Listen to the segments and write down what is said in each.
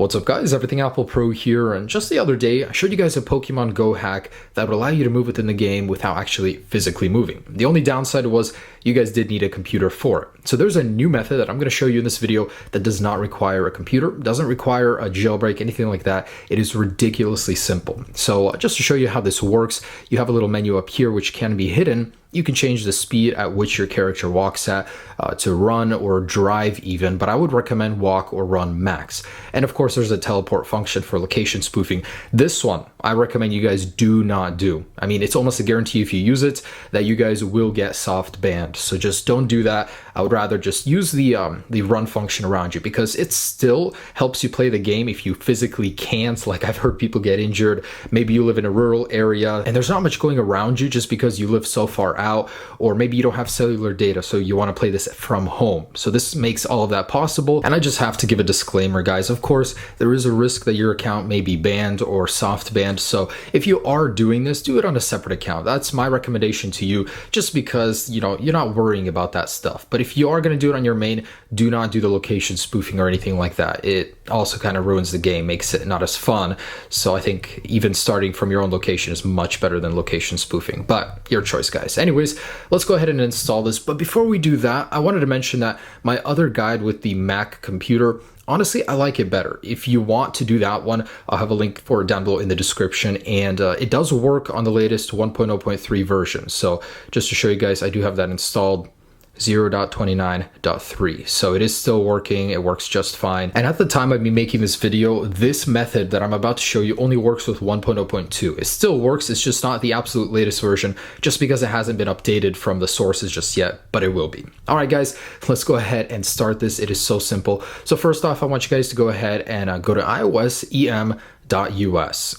What's up guys, Everything Apple Pro here, and just the other day I showed you guys a Pokemon Go hack that would allow you to move within the game without actually physically moving. The only downside was you guys did need a computer for it. So there's a new method that I'm going to show you in this video that does not require a computer, doesn't require a jailbreak, anything like that. It is ridiculously simple. So just to show you how this works, you have a little menu up here which can be hidden. You can change the speed at which your character walks at to run or drive even, but I would recommend walk or run max. And of course, there's a teleport function for location spoofing. This one, I recommend you guys do not do. I mean, it's almost a guarantee if you use it that you guys will get soft banned. So just don't do that. I would rather just use the run function around you because it still helps you play the game if you physically can't. Like I've heard people get injured. Maybe you live in a rural area and there's not much going around you just because you live so far out, or maybe you don't have cellular data, so you want to play this from home. So this makes all of that possible. And I just have to give a disclaimer, guys. Of course, there is a risk that your account may be banned or soft banned. So if you are doing this, do it on a separate account. That's my recommendation to you, just because, you know, you're not worrying about that stuff. But if you are going to do it on your main, do not do the location spoofing or anything like that. It also kind of ruins the game, makes it not as fun. So I think even starting from your own location is much better than location spoofing, but your choice, guys. Anyways, let's go ahead and install this. But before we do that, I wanted to mention that my other guide with the Mac computer, honestly, I like it better. If you want to do that one, I'll have a link for it down below in the description. And it does work on the latest 1.0.3 version. So just to show you guys, I do have that installed. 0.29.3. So it is still working. It works just fine. And at the time I'd be making this video, this method that I'm about to show you only works with 1.0.2. It still works. It's just not the absolute latest version just because it hasn't been updated from the sources just yet, but it will be. All right, guys, let's go ahead and start this. It is so simple. So first off, I want you guys to go ahead and go to iOS.em.us,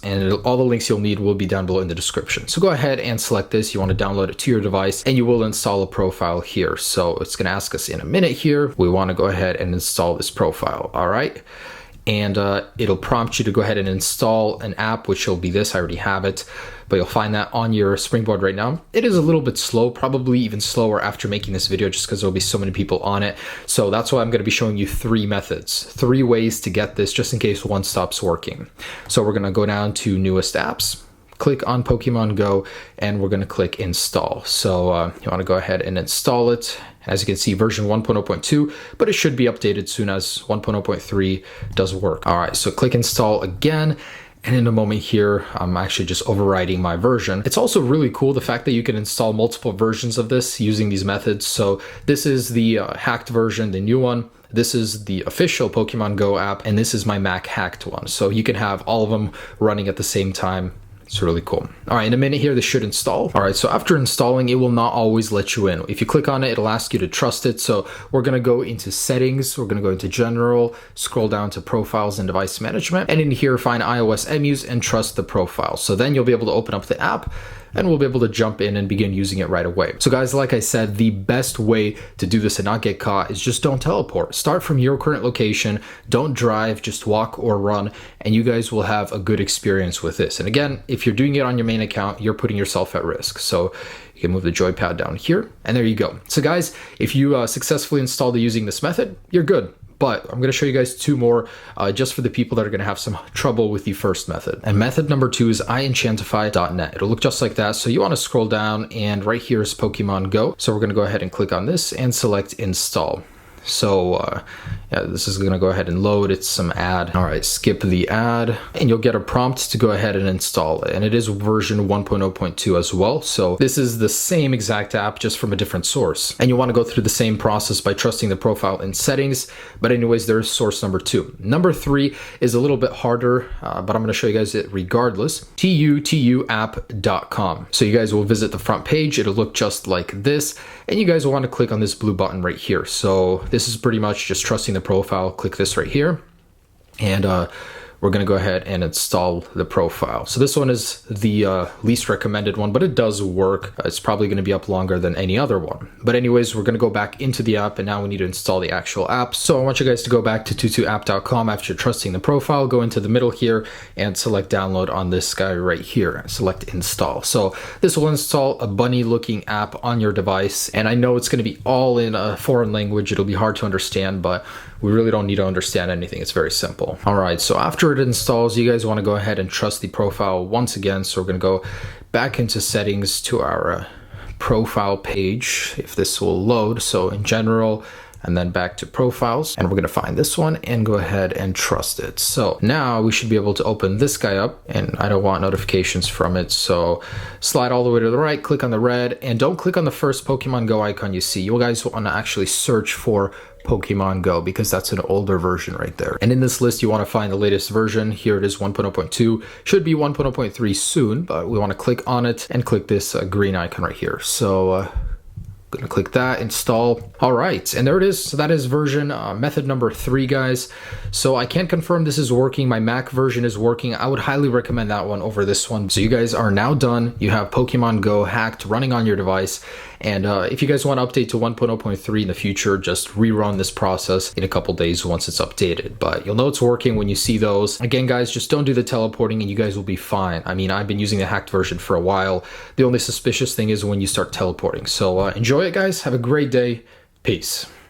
and all the links you'll need will be down below in the description. So go ahead and select this. You want to download it to your device and you will install a profile here. So it's going to ask us in a minute here. We want to go ahead and install this profile. All right. And it'll prompt you to go ahead and install an app, which will be this. I already have it, but you'll find that on your Springboard right now. It is a little bit slow, probably even slower after making this video, just because there'll be so many people on it. So that's why I'm going to be showing you three methods, three ways to get this, just in case one stops working. So we're going to go down to newest apps, click on Pokemon Go, and we're going to click install. So you want to go ahead and install it. As you can see, version 1.0.2, but it should be updated soon as 1.0.3 does work. All right, so click install again. And in a moment here, I'm actually just overriding my version. It's also really cool, the fact that you can install multiple versions of this using these methods. So this is the hacked version, the new one. This is the official Pokemon Go app, and this is my Mac hacked one. So you can have all of them running at the same time. It's really cool. All right, in a minute here, this should install. All right, so after installing, it will not always let you in. If you click on it, it'll ask you to trust it. So we're gonna go into settings, we're gonna go into general, scroll down to profiles and device management, and in here, find iOS MUs and trust the profile. So then you'll be able to open up the app and we'll be able to jump in and begin using it right away. So guys, like I said, the best way to do this and not get caught is just don't teleport. Start from your current location, don't drive, just walk or run, and you guys will have a good experience with this. And again, if you're doing it on your main account, you're putting yourself at risk. So you can move the joypad down here, and there you go. So guys, if you successfully installed it using this method, you're good. But I'm going to show you guys two more just for the people that are going to have some trouble with the first method. And method number two is iEnchantify.net. It'll look just like that. So you want to scroll down, and right here is Pokemon Go. So we're going to go ahead and click on this and select install. So yeah, this is going to go ahead and load. It's some ad. All right, skip the ad and you'll get a prompt to go ahead and install it. And it is version 1.0.2 as well. So this is the same exact app, just from a different source. And you want to go through the same process by trusting the profile in settings. But anyways, there's source number two. Number three is a little bit harder, but I'm going to show you guys it regardless. tutuapp.com. So you guys will visit the front page. It'll look just like this. And you guys will want to click on this blue button right here. So this is pretty much just trusting the profile. Click this right here. And we're going to go ahead and install the profile. So this one is the least recommended one, but it does work. It's probably going to be up longer than any other one. But anyways, we're going to go back into the app, and now we need to install the actual app. So I want you guys to go back to tutuapp.com after trusting the profile, go into the middle here and select download on this guy right here. Select install. So this will install a bunny looking app on your device. And I know it's going to be all in a foreign language. It'll be hard to understand, but we really don't need to understand anything. It's very simple. All right, so after it installs, you guys want to go ahead and trust the profile once again. So we're going to go back into settings to our profile page, if this will load. So in general, and then back to profiles, and we're going to find this one and go ahead and trust it. So now we should be able to open this guy up, and I don't want notifications from it. So slide all the way to the right, click on the red, and don't click on the first Pokemon Go icon you see. You guys want to actually search for Pokemon Go because that's an older version right there. And in this list, you want to find the latest version. Here it is, 1.0.2, should be 1.0.3 soon, but we want to click on it and click this green icon right here. So gonna click that, install. All right, and there it is. So that is version method number 3, guys. So I can't confirm this is working. My Mac version is working. I would highly recommend that one over this one. So you guys are now done. You have Pokemon Go hacked running on your device. And if you guys want to update to 1.0.3 in the future, just rerun this process in a couple days once it's updated. But you'll know it's working when you see those. Again, guys, just don't do the teleporting and you guys will be fine. I mean, I've been using the hacked version for a while. The only suspicious thing is when you start teleporting. So enjoy it, guys. Have a great day. Peace.